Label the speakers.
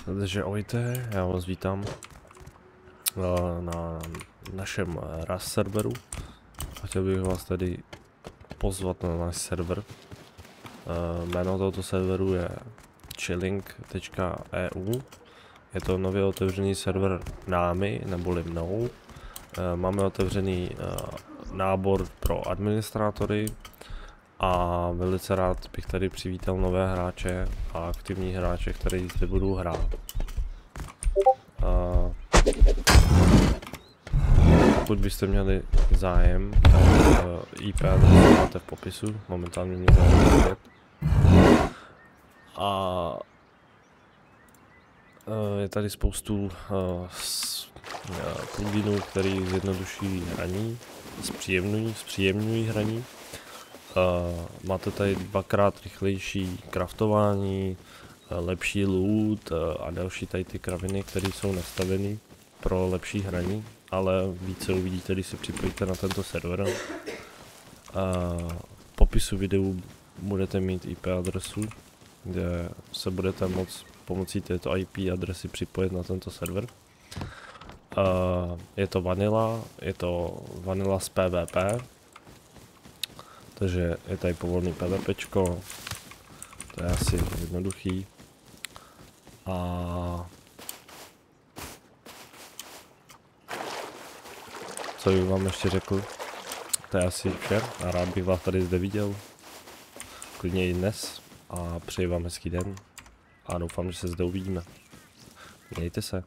Speaker 1: Takže ahojte, já vás vítám na našem RAS serveru. Chtěl bych vás tedy pozvat na náš server. Jméno tohoto serveru je chilling.eu. Je to nově otevřený server námi, neboli mnou. Máme otevřený nábor pro administrátory a velice rád bych tady přivítal nové hráče a aktivní hráče, kteří zde budou hrát. Pokud byste měli zájem, tak IP adresu máte v popisu, momentálně mě zájem. A je tady spoustu pluginů, který zjednoduší hraní, zpříjemňují hraní. Máte tady dvakrát rychlejší craftování, lepší loot a další tady ty kraviny, které jsou nastaveny pro lepší hraní, ale více uvidíte, když se připojíte na tento server. V popisu videu budete mít IP adresu, kde se budete moct pomocí této IP adresy připojit na tento server. Je to vanilla z PvP, takže je tady povolný PvPčko, to je asi jednoduchý. A co bych vám ještě řekl, to je asi vše a rád bych vás tady zde viděl, klidně i dnes, a přeji vám hezký den a doufám, že se zde uvidíme. Mějte se.